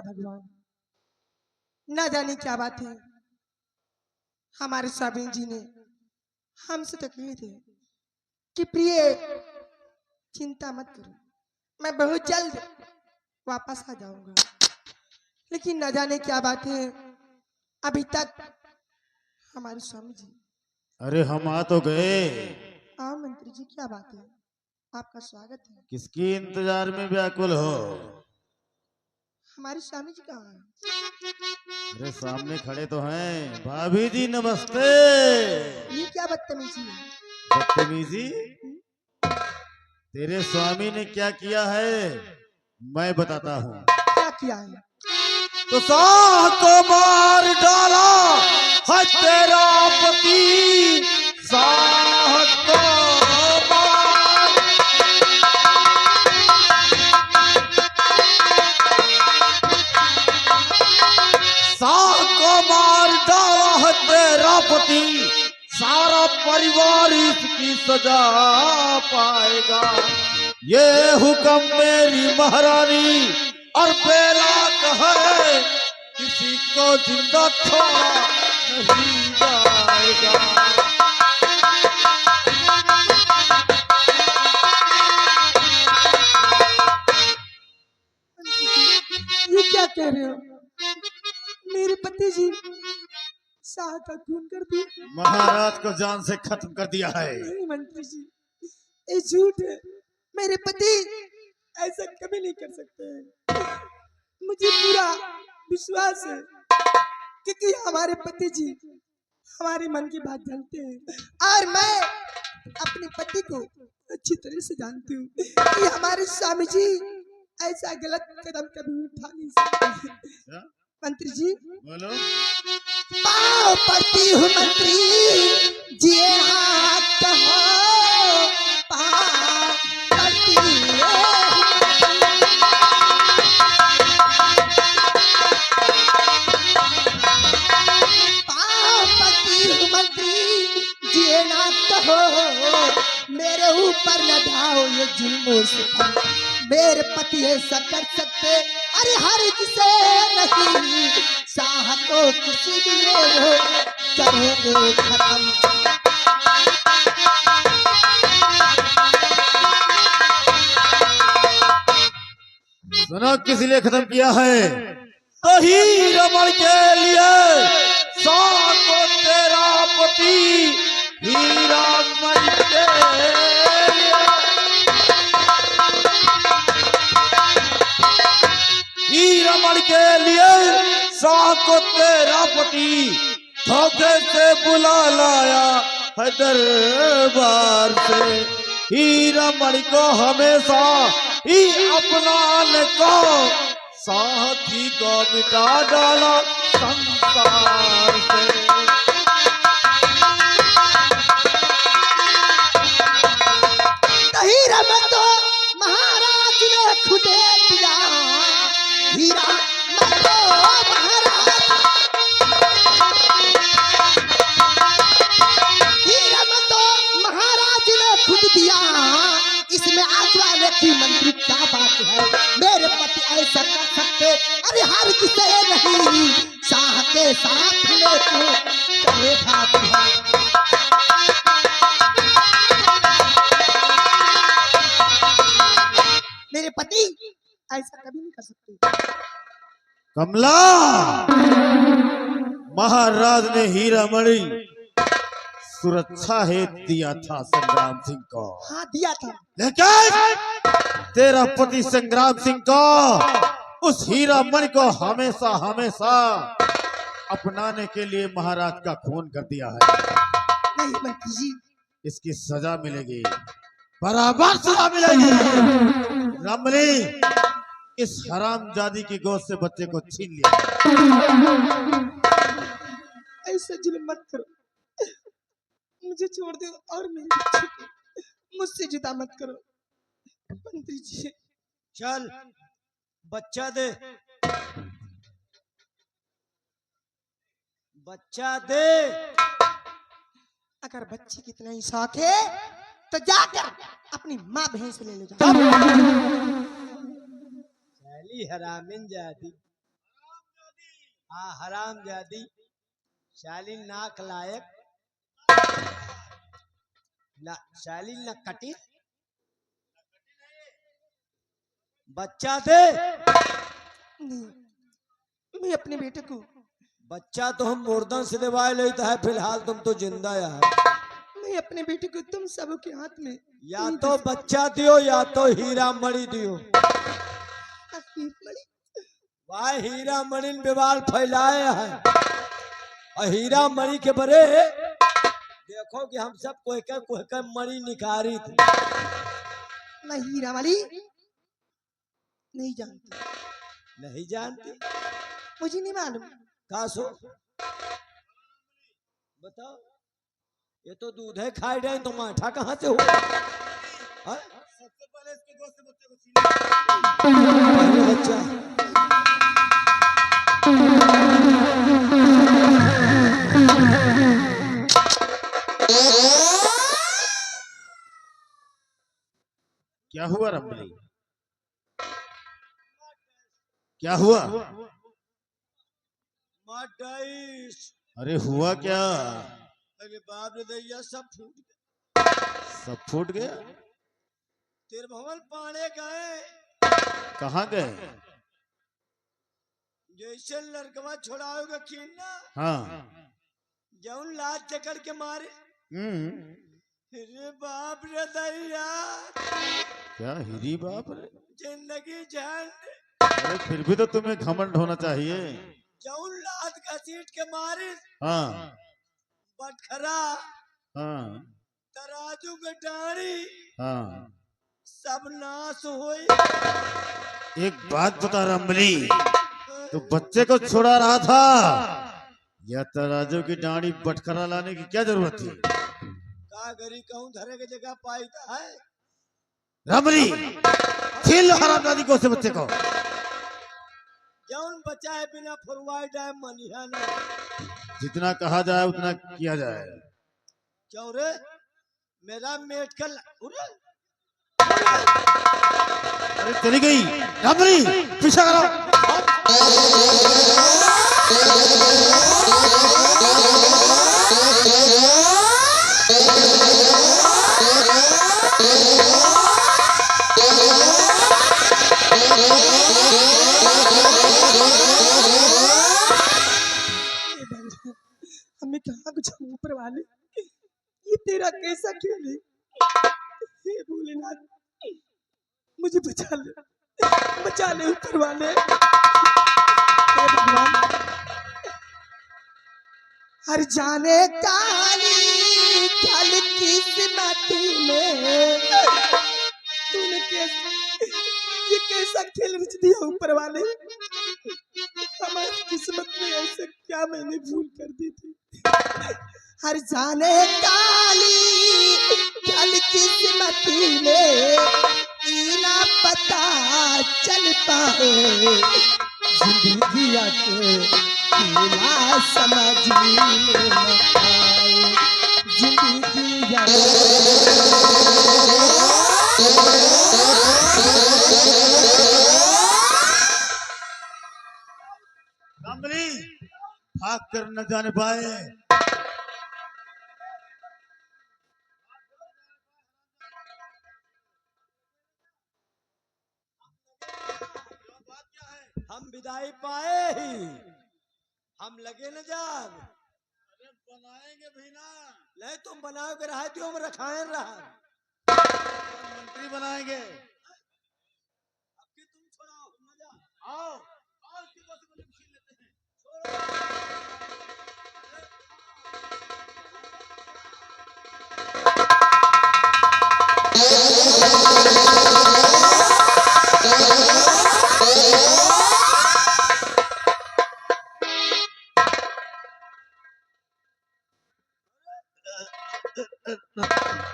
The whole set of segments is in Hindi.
भगवान, ना जाने क्या बात है। हमारे स्वामी जी ने हमसे तो कहे थे कि प्रिय चिंता मत करो, मैं बहुत जल्द वापस आ जाऊंगा, लेकिन न जाने क्या बात है, अभी तक हमारे स्वामी जी। अरे हम आ तो गए। हाँ मंत्री जी, क्या बात है, आपका स्वागत है। किसकी इंतजार में व्याकुल हो? हमारे स्वामी जी कहाँ हैं? अरे सामने खड़े तो हैं। भाभी जी नमस्ते। ये क्या बदतमीजी है? बदतमीजी? तेरे स्वामी ने क्या किया है मैं बताता हूँ। क्या किया है? तो साह को मार डाला है तेरा पति। साह को मार, साह को मार डाला है तेरा पति। सारा परिवार इसकी सजा पाएगा। ये हुक्म मेरी महारानी और बेला कहे, किसी को जिंदा छोड़ा नहीं जाएगा। ये क्या कह रहे हो? मेरे पति जी शाह का खून कर दी? महाराज को जान से खत्म कर दिया है। नहीं मंत्री जी, ये झूठ है। मेरे पति ऐसा कभी नहीं कर सकते। मुझे पूरा विश्वास है, क्योंकि हमारे पति जी हमारे मन की बात जानते हैं, और मैं अपने पति को अच्छी तरह से जानती हूँ कि हमारे स्वामी जी ऐसा गलत कदम कभी उठा नहीं सकते। मंत्री जी बोलो। पाँव पड़ती हूँ मंत्री जी, हाथ हो पाँव पड़ती हो, मेरे ऊपर न ढाओ ये जुल्मों से। मेरे पति ऐसा कर सकते, अरे हर किसे नहीं, शाह को किसी लिए करेंगे खत्म। सुनो किस लिए खत्म किया है? तो ही रमण के लिए। शाह को तेरा पति हीरा मन के लिए। हीरा मन के लिए शाह को तेरा पति धोखे से बुला लाया है दरबार से। हीरा मणि को हमेशा ही अपनाने को, साथी को मिटा डाला संसार से। हीरा में तो महाराज ने खुद दिया, हीरा में तो महाराज, हीरा में तो महाराज ने खुद दिया। इसमें आजवाले की मंत्री क्या बात है? मेरे पति ऐसा कर सकते, अरे हर किसे नहीं, शाह के साथ में तो चले भाग है। मेरे पति ऐसा कभी नहीं कर सकते। कमला, महाराज ने हीरा मणि सुरक्षा हेतु दिया था संग्राम सिंह को। हाँ दिया था, लेकिन तेरा पति संग्राम सिंह को उस हीरा मणि को हमेशा हमेशा अपनाने के लिए महाराज का खून कर दिया है। नहीं मंत्री जी, इसकी सजा मिलेगी, बराबर सजा मिलेगी। रमणी, इस हरामजादी की गोद से बच्चे को छीन लिया। ऐसा जुल्म मत करो, मुझे छोड़ दो और मेरे बच्चे को मुझसे जुदा मत करो मंत्री जी। चल बच्चा दे, बच्चा दे। अगर बच्चे की इतना ही शौक है तो जाकर अपनी माँ बहन से ले लो। साली हरामिन जाती। हाँ हराम जादी शालीन नाक लायक ना शालीन ना कटी बच्चा दे। नहीं, मैं अपने बेटे को, बच्चा तो हम मुर्दन से दिवाए लेता है, फिलहाल तुम तो जिंदा है। मैं अपने बेटे को तुम सब के हाथ में या नहीं तो दे बच्चा दियो या तो हीरा मणि दियो। सकती। बड़ी भाई हीरा मणि ने विवाल फैलाए है और हीरा मणि के बरे देखो कि हम सब कोई का मणि निकारी थे। मैं हीरा वाली नहीं जानती, नहीं जानती मुझे नहीं मालूम। कहा सो बताओ, ये तो दूध है खाए रहे तो माठा कहाँ से हो। सबसे पहले इसके गोश्त से बच्चे को छीनो। बच्चा क्या हुआ रमली? क्या हुआ? माटाइस। अरे हुआ क्या? अरे बाप रे दैया सब फूट गए। सब फूट गया? तेरे भवन पाने गए कहाँ गए? जैसे लड़कवा छोड़ाओगे खींचना हाँ। जौन लात चकड़ के मारे। अरे बाप रे दैया क्या हिरी बाप रे? जिंदगी जान अरे फिर भी तो तुम्हें घमंड होना चाहिए। जौन लात घसीट के मारे हाँ बटखरा हाँ तराजू के डाड़ी हाँ। सब नाश होई। एक बात बता रमली, तो बच्चे को छोड़ा रहा था या तराजू की डांडी बटखरा लाने की क्या जरूरत थी? का गरी कहूं धरे के जगह पाईता है। रमली छीन लो हरामजादी को से बच्चे को। जौन बचाए बिना फरवाई जाए मनिहा ना। जितना कहा जाए उतना किया जाए। चौरे मेरा मेटकल उरे अरे चली गई रमली, पीछा करो। हमें कहाँ कुछ ऊपर वाले, ये तेरा कैसा खेल है? हे भोलेनाथ, मुझे बचा ले, बचा ले ऊपर वाले। हे भगवान, हर जाने काली कल किस्मत में तूने ये कैसा खेल रच दिया ऊपर वाले। हमारी किस्मत में ऐसे क्या मैंने भूल कर दी थी। हर जाने काली कल किस्मत में इना पता चल पाए, जिंदगी के खेला समझ में न आए, जिंदगी रमली भाग कर न जाने पाए। हम विदाई पाए ही हम लगे न जाब। अरे बनाएंगे भी ना। नहीं तुम बनाओगे रहा तो हम रखाए रहा मंत्री बनाएंगे। अब कि तुम छोड़ाओ मजा आओ आओ इसकी गोश्त को छीन लेते हैं।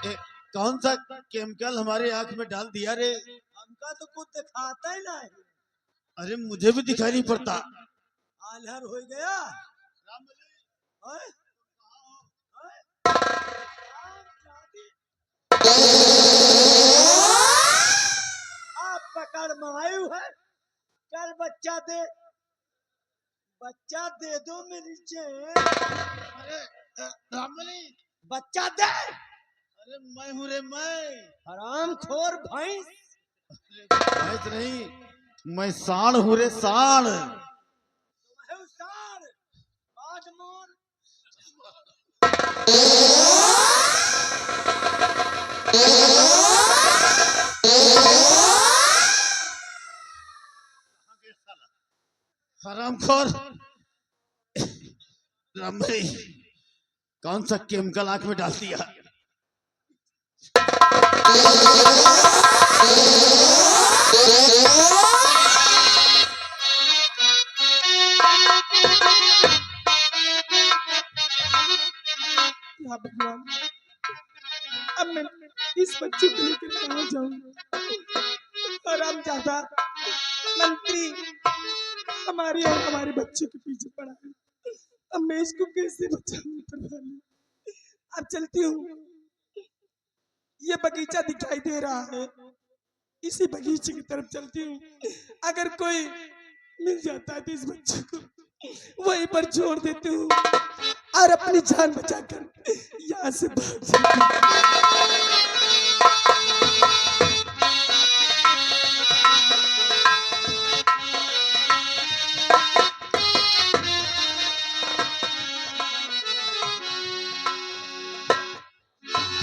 ए, कौन सा केमिकल हमारे आंख में डाल दिया रे? हमका तो कुछ दिखाता ही नहीं। अरे मुझे भी दिखाई नहीं पड़ता। आल्हर हो गया। ओए? ओए? आप पकड़ मायू है कल बच्चा दे बच्चा दे दो मेरी जान। अरे रामबली, बच्चा दे। अरे मैं हूँ रे, मैं। हरामखोर भैंस। भैंस नहीं, मैं सांड हूँ रे, सांड। मैं हूँ सांड। आज मोर। हरामखोर रामबली, कौन सा केमिकल आंख में डाल दिया? या भगवान, अब मैं इस बच्चे को लेकर कहाँ जाऊं? और हम ज्यादा मंत्री हमारे और हमारे बच्चे के पीछे पड़ा है। अब मैं इसको कैसे बचाऊं? परवाली, अब चलती हूँ। ये बगीचा दिखाई दे रहा है, इसी बगीचे की तरफ चलती हूँ। अगर कोई मिल जाता है तो इस बच्चे को वहीं पर छोड़ देती हूँ और अपनी जान बचाकर यहाँ से भाग जाती हूँ।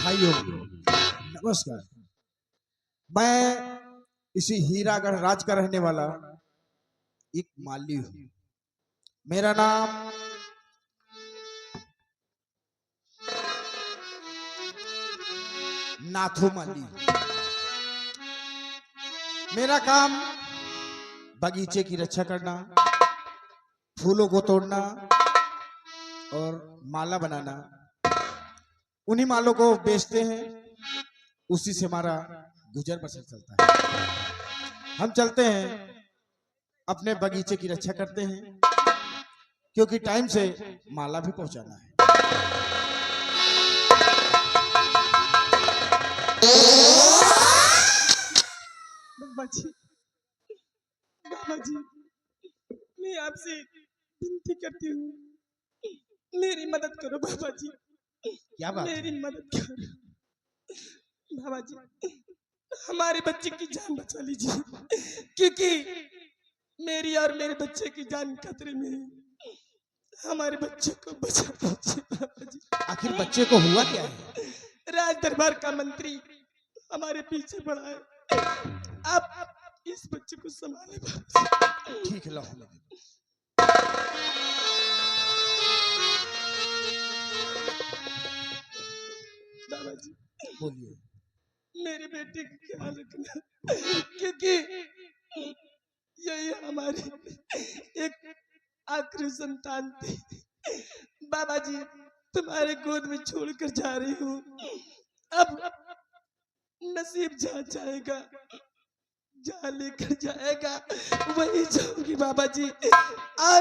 भाइयों नमस्कार। मैं इसी हीरागढ़ राज का रहने वाला एक माली हूँ। मेरा नाम नाथू माली है। मेरा काम बगीचे की रक्षा करना, फूलों को तोड़ना और माला बनाना। उन्हीं मालों को बेचते हैं, उसी से हमारा गुजर बसर चलता है। हम चलते हैं, अपने बगीचे की रक्षा करते हैं, क्योंकि टाइम से माला भी पहुंचाना है। बाबा जी, बाबा जी, मैं आपसे विनती करती हूँ, मेरी मदद करो बाबा जी। क्या बात है? मेरी मदद करो बाबा जी, हमारे बच्चे की जान बचा लीजिए, क्योंकि मेरी और मेरे बच्चे की जान खतरे में है। हमारे बच्चे को बचा लीजिए बाबा जी। आखिर बच्चे को हुआ क्या है? राज दरबार का मंत्री हमारे पीछे पड़ा है। आप इस बच्चे को संभाले बाबा जी। ठीक है, लो हम लोग। बाबा जी, बोलिए। मेरे बेटे का ख्याल रखना, क्योंकि यही हमारी एक आखिरी संतान थी। बाबा जी, तुम्हारे गोद में छोड़कर जा रही हूँ। अब नसीब जहाँ जाएगा, जहाँ लेकर जाएगा वही जाऊंगी बाबा जी। और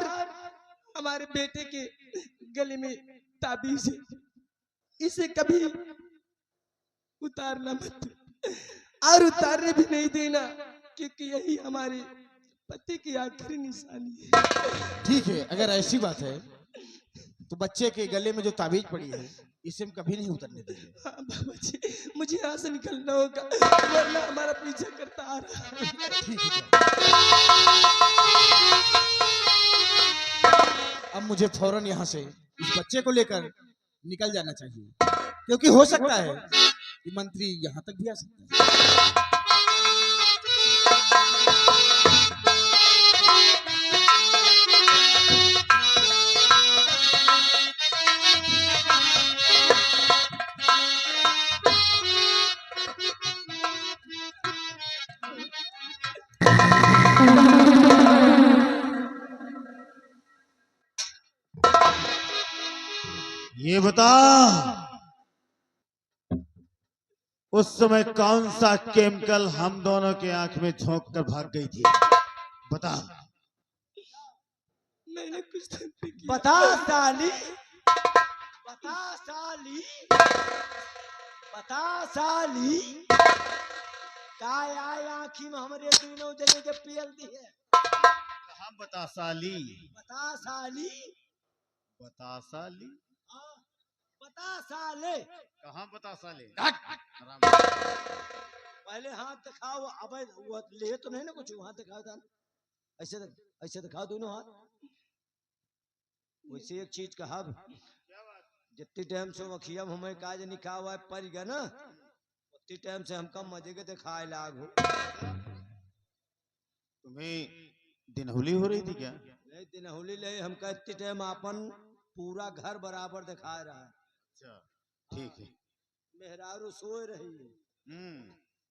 हमारे बेटे के गले में ताबीज है, इसे कभी उतारना मत, और उतारने भी नहीं देना, क्योंकि यही हमारे पति की आखिरी निशानी है। ठीक है, अगर ऐसी बात है तो बच्चे के गले में जो ताबीज पड़ी है, इसे हम कभी नहीं उतरने देंगे। हाँ बाबा जी, मुझे यहाँ से निकलना होगा, वरना हमारा पीछा करता आ रहा है। ठीक है, जाओ। अब मुझे फौरन यहाँ से इस बच्चे को लेकर निकल जाना चाहिए, क्योंकि हो सकता है कि मंत्री यहाँ तक भी आ सकता है। ये बता, उस समय कौन सा केमिकल हम दोनों के आंख में झोंक कर भाग गई थी? बता। मैंने कुछ नहीं किया। बता साली, बता साली, बता साली। काय आय आँखी में हमरे तीनों जने के पियल दी है। बता साली। बता साली। बता साली। हाँ, बता साले। कहाँ बता साले? आराम। पहले हाथ दिखाओ। अब वो ले तो नहीं ना कुछ, हाथ दिखाओ था। ऐसे दिखाओ दोनों हाथ। वैसे एक चीज कहा, जितनी टाइम से वखिया हमें काज निकाह हुआ पर गया ना, उतनी टाइम से हमका मजे के दिखाए लाग हो। तुम्हें दिनहुली हो रही थी क्या? नहीं दिनहुली ले, हमका इतनी टाइम अपन पूरा घर बराबर दिखा रहा है। अच्छा ठीक है। मेहरारू सोए रही है,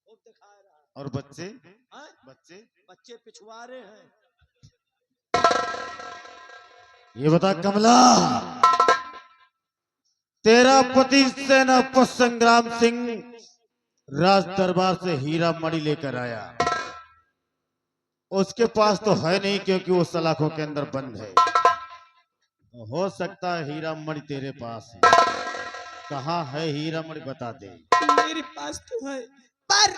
खूब दिखा रहा है। और बच्चे? हाँ? बच्चे पिछवाड़े हैं। ये बता कमला, तेरा पति सेनापति संग्राम सिंह राज दरबार से हीरा मणि लेकर आया। उसके पास तो है नहीं क्योंकि वो सलाखों के अंदर बंद है। हो सकता है हीरा मणि तेरे पास है। कहाँ है हीरा मणि बता दे। मेरे पास तो है, पर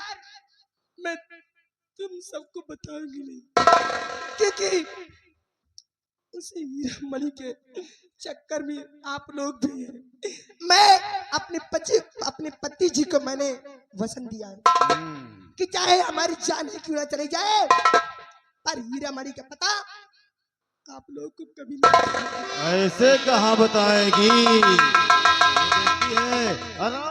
मैं तुम सबको बताऊंगी नहीं, क्योंकि उसे हीरा मणि के चक्कर में आप लोग भी हैं। मैं अपने पति जी को मैंने वचन दिया है कि चाहे हमारी जान ही क्यों ना चली जाए, पर हीरा मणि का पता आप लोग को कभी नहीं। ऐसे कहाँ बताएगी? देखती है। अरे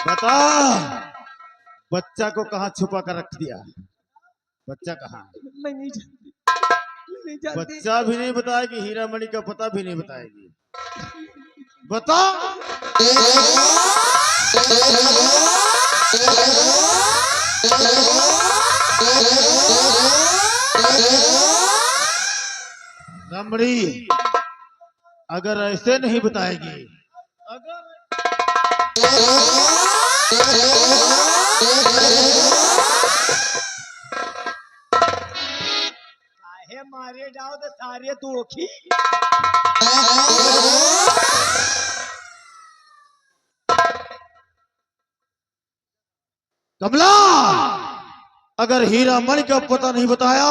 बता, बच्चा को कहाँ छुपा कर रख दिया? बच्चा कहाँ? मैं नहीं जानती, मैं नहीं जानती। बच्चा भी नहीं बताएगी, हीरा मणि का पता भी नहीं बताएगी। बता। रमणी, अगर ऐसे नहीं बताएगी, अगर काहे मारे जाओ तो सारे दोखी। कमला, अगर हीरा मणि का पता नहीं बताया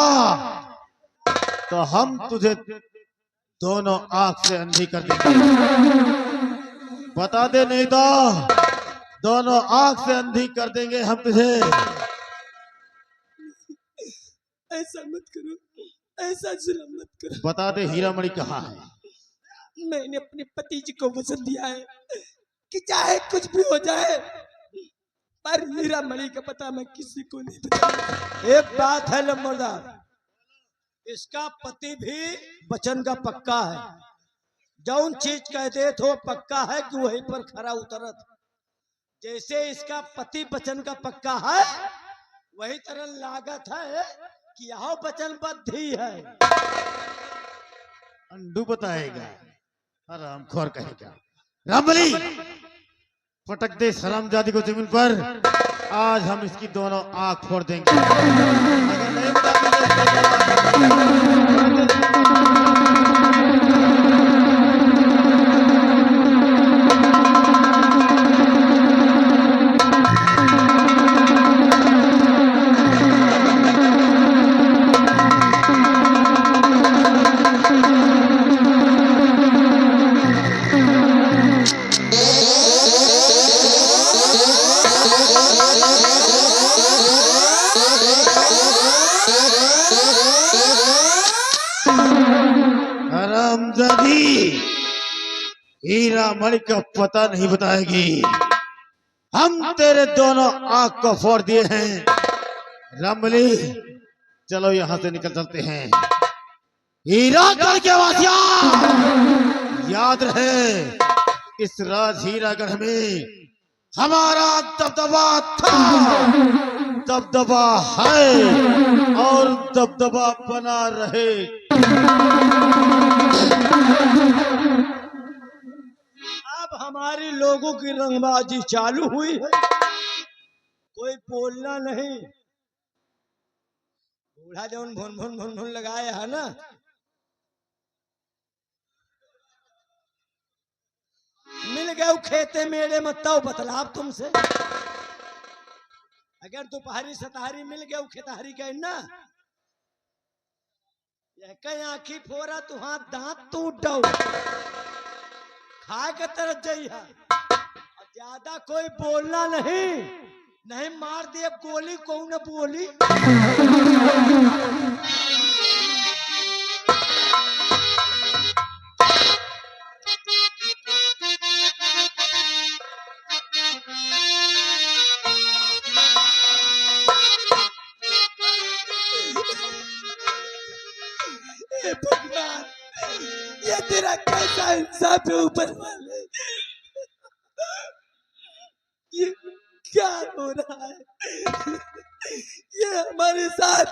तो हम तुझे दोनों आंख से अंधी कर देंगे। बता दे, नहीं तो दोनों आंख से अंधी कर देंगे हम तुझे। ऐसा मत करो, ऐसा जुल्म मत करो। बता दे हीरा मणि कहाँ है? मैंने अपने पति जी को वचन दिया है कि चाहे कुछ भी हो जाए, पर हीरा मणि का पता मैं किसी को नहीं बताऊंगा। एक बात है लंबरदार, इसका पति भी वचन का पक्का है। जौन चीज कहते तो पक्का है कि वहीं पर खरा उतरत। जैसे इसका पति वचन का पक्का है, वही तरह लागत है कि यह वचनबद्ध ही है। अंडू बताएगा, हरामखोर कहेगा। रामबली, पटक दे हरामजादी को जमीन पर। आज हम इसकी दोनों आंख फोड़ देंगे। अगर नहीं हरामजादी हीरा मणि का पता नहीं बताएगी। हम तेरे दोनों आंख को फोड़ दिए हैं। रामबली, चलो यहां से निकल चलते हैं। हीरागढ़ के वासियों, याद रहे, इस राज हीरागढ़ में हमारा दबदबा था, दबदबा है और दबदबा बना रहे। अब हमारी लोगों की रंगबाजी चालू हुई है। कोई बोलना नहीं। बूढ़ा जौन भुन भुन भुन भुन लगाया है ना, मिल गए खेते मेरे मत बतलाब तुमसे। अगर दोपहरी सतहरी मिल गए खेतहरी कह ना यह कहीं आँखी फोरा तुहां दांत टूट दो खा के तरह जइहा। ज्यादा कोई बोलना नहीं, नहीं मार दिए गोली कौन न बोली। हे भगवान, ये तेरा कैसा इंसाफ है ऊपर वाले। ये क्या हो रहा है ये हमारे साथ?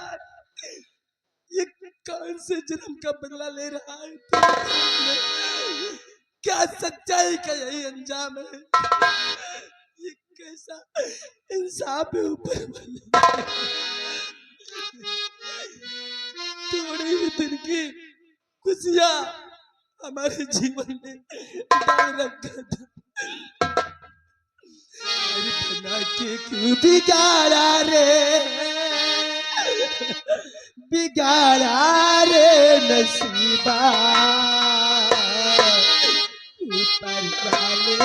ये कौन से जन्म का बदला ले रहा है? क्या सच्चाई का यही अंजाम है? ये कैसा इंसाफ है ऊपर वाले। थोड़ी ही दिन की खुशियां हमारे जीवन में डाल रखा था, बना के क्यों बिगाड़ा रे, बिगाड़ा रे नसीबा ऊपर वाले,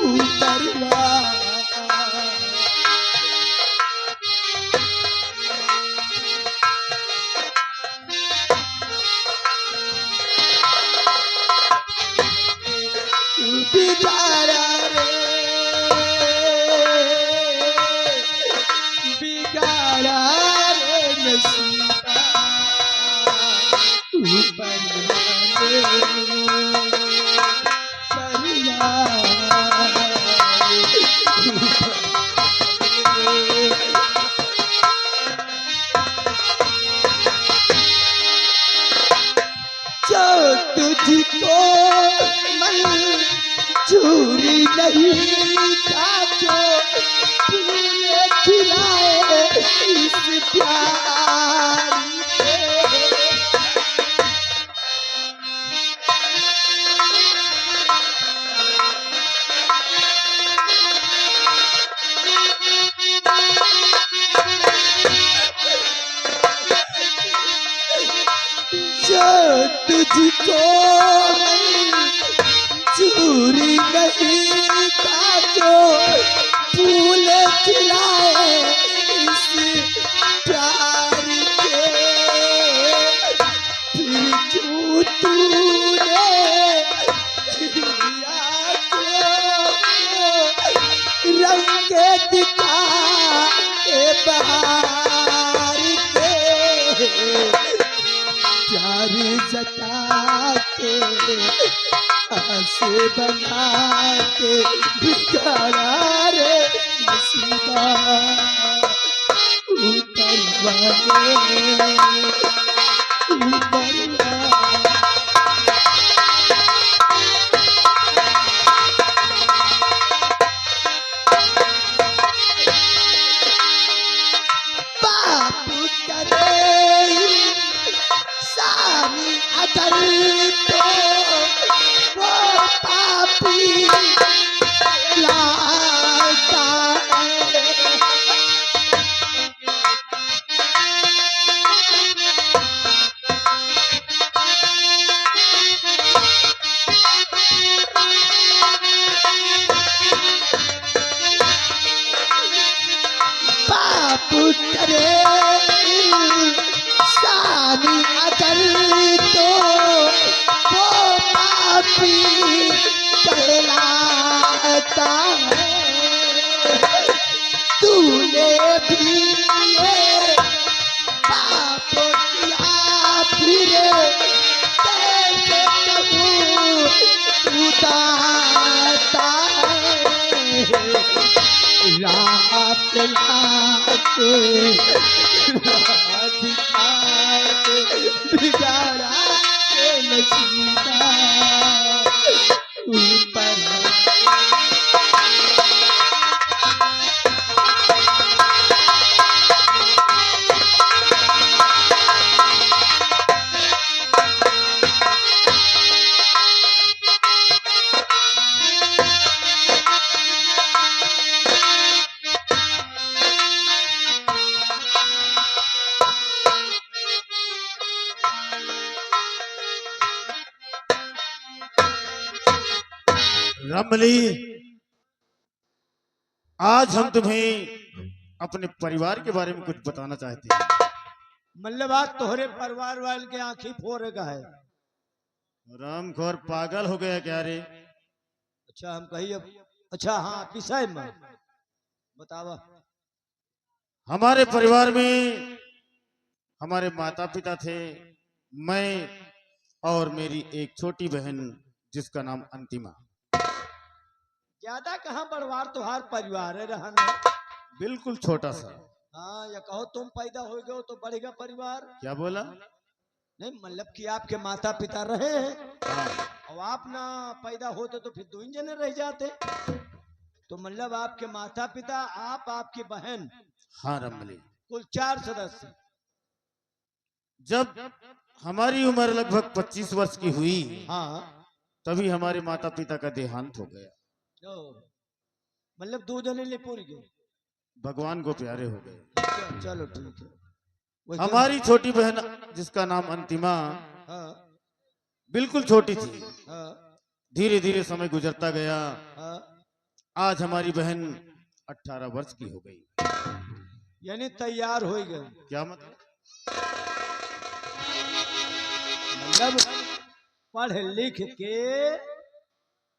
ऊपर वाले। बिगाड़ा रे, बिगाड़ा रे नसीबा ऊपर जो तुझको मंजूरी नहीं था, जो तूने खिलाए इस प्यार जो तुझको मंजूरी नहीं था, जो फूल खिलाए इस प्यार के, फिर क्यों तूने रंग दिखा बहार के, प्यार जता के आसे बना के बिगाड़ा रे नसीबा ऊपर वाले, ऊपर वाले। पाप करे सारी अदल तो वो पापी लाता है। पाप करे सारी अदल तो वो पापी कहलाता है। तूने भी ये पाप किया, फिर कैसे कहूँ तू दाता है। राह पे लाके राह दिखाके बिगाड़ा के नसीबा ऊपर रमली, आज हम तुम्हें अपने परिवार के बारे में कुछ बताना चाहते हैं। मतलब आज तोहरे परिवार वाले के आंखी फोड़े का है। रामखोर पागल हो गया क्या रे? अच्छा हम कही अब, अच्छा हाँ विषय में बतावा। हमारे परिवार में हमारे माता पिता थे, मैं और मेरी एक छोटी बहन जिसका नाम अंतिमा। ज्यादा कहाँ बड़वार तोहार परिवार है रहन। बिल्कुल छोटा सा। हाँ या कहो तुम पैदा हो गए हो तो बढ़ेगा परिवार। क्या बोला? नहीं मतलब कि आपके माता पिता रहे हैं हाँ। और आप ना पैदा होते तो फिर 2 जने रह जाते। तो मतलब आपके माता पिता, आप, आपकी बहन, हाँ रमली। कुल 4 सदस्य। जब हमारी उम्र लगभग 25 वर्ष की हुई, हाँ तभी हमारे माता पिता का देहांत हो गया। तो मतलब 2 जने ले पूरी गए। भगवान को प्यारे हो गए। चलो ठीक है। हमारी छोटी बहन जिसका नाम अंतिमा हाँ बिल्कुल छोटी थी। हाँ धीरे धीरे समय गुजरता गया। हाँ। आज हमारी बहन 18 वर्ष की हो गई। यानी तैयार हो गए। क्या मतलब? मतलब पढ़ लिख के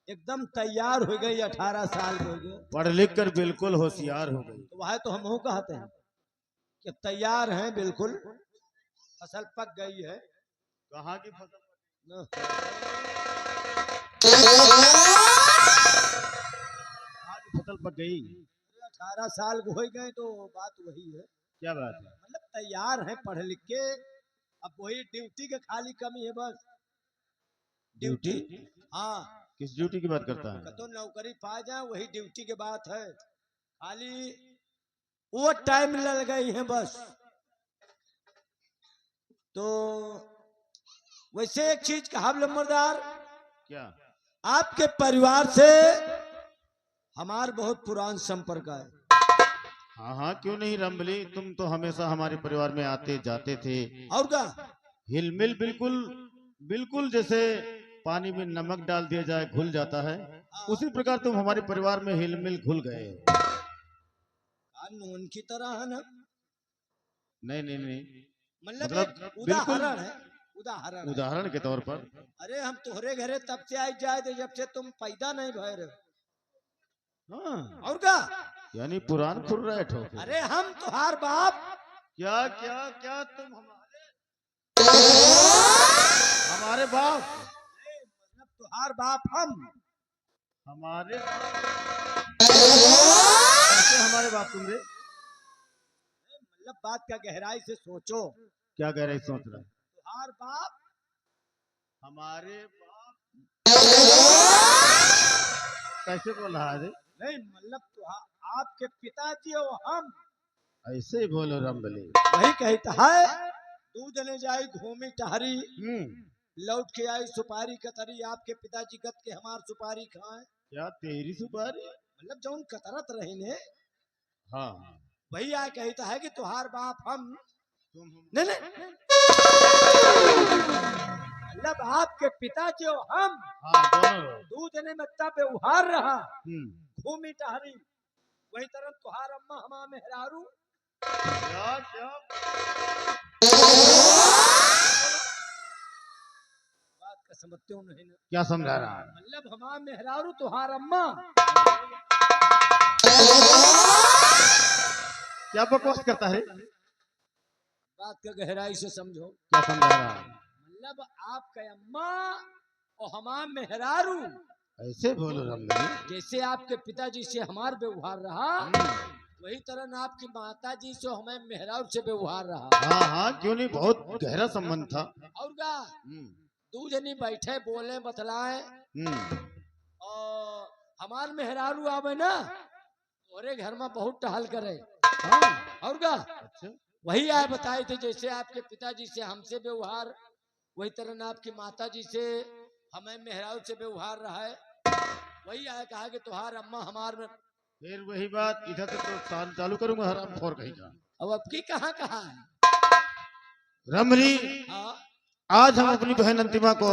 एकदम तैयार हो गई, 18 साल हो गए। पढ़ लिख कर बिल्कुल होशियार हो गई। तो वह तो हम कहते हैं कि तैयार हैं बिल्कुल, फसल पक गई है। कहाँ की फसल? न, फसल पक गई। 18 साल हो गए तो बात वही है। क्या बात है? मतलब तैयार हैं पढ़ लिख के, अब वही ड्यूटी के खाली कमी है बस। ड्यूटी? हाँ। किस ड्यूटी की बात करता है? तो नौकरी पा जाए वही ड्यूटी की बात है, खाली वो टाइम लग गई है बस। तो वैसे एक चीज कहा लंबरदार, क्या? आपके परिवार से हमार बहुत पुरान संपर्क है। हाँ हाँ क्यों नहीं रमली, तुम तो हमेशा हमारे परिवार में आते जाते थे। और क्या? हिलमिल बिल्कुल बिल्कुल जैसे पानी में नमक डाल दिया जाए घुल जाता है, उसी प्रकार तुम हमारे परिवार में हिलमिल घुल गए। नून की तरह है ना? नहीं नहीं नहीं, मतलब मतलब एक बिल्कुल उदाहरण है, उदाहरण है। उदाहरण के तौर पर। अरे हम तुम्हारे घरे तब से आई जाए थे जब से तुम पैदा नहीं भय रहे। हाँ और क्या? यानी पुरान खुर्राट हो गए। अरे हम तुम्हार बाप। क्या क्या क्या तुम हमारे बाप? मतलब तुम्हार बाप हम। हमारे कैसे हमारे बाप तुम रे? मतलब बात का गहराई से सोचो। क्या कह रहे सोच रहा है? तुम्हार बाप हमारे बाप कैसे बोल रहा है? नहीं मतलब आपके पिताजी और हम। ऐसे ही बोलो रमबली। वही कहता है, 2 जने जाई घूमी टहरी, लौट के आई सुपारी कतरी। आपके पिताजी कत के हमार सुपारी खाए। क्या तेरी सुपारी? मतलब जो उन कतरत रहे ने, हाँ वही आ कहता है कि तुहार बाप हम। तुम नहीं नहीं मतलब आपके पिताजी और हम हाँ दोनों। 2 जने में तब व्यवहार रहा, हम्म। घूमी टहरी। वही तरह तुहार अम्मा हमा मेहरारू। क्या क्या बात का समझते हो नहीं ना? क्या समझा रहा है? मतलब हमा मेहरारू तुहार अम्मा। क्या बकवास करता है? बात का गहराई से समझो। क्या समझा रहा है? मतलब आपका अम्मा और हमा मेहरारू, ऐसे बोलो रमबली। जैसे आपके पिताजी से हमार व्यवहार रहा, वही तरह आपकी माता जी से हमें मेहरारू से व्यवहार रहा। हाँ हाँ क्यों नहीं, बहुत गहरा संबंध था। और क्या? 2 जनी बैठे बोले बतलाए और हमार मेहरारू आवे ना तोरे घर में बहुत टहल करे। हाँ और क्या? अच्छा वही आए बताए थे, जैसे आपके पिताजी से हमसे व्यवहार, वही तरह आपकी माता जी से हमें मेहरारू से व्यवहार रहा है। वही आए कहा कि तुहार अम्मा हमार में। फिर वही बात, इधर से तो साल चालू करूंगा हराम खोर कहीं का। अब की कहाँ कहा है? रमली, हाँ आज हम अपनी बहन अंतिमा को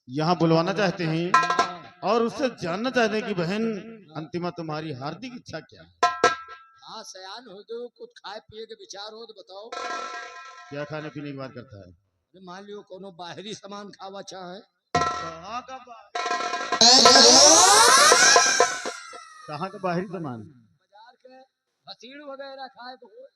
यहाँ बुलवाना चाहते हैं। हाँ और उससे जानना चाहते हैं कि बहन अंतिमा तुम्हारी हार्दिक इच्छा क्या है? हाँ सयान हो दो, कुछ खाए पिए के विचार हो तो बताओ। क्या खाने पीने की बात करता है? अरे मान लियो कोनो बाहरी सामान खावा चाहे। कहाँ का बाहरी सामान? बाजार के भसीड़ वगैरह खाए तो हो।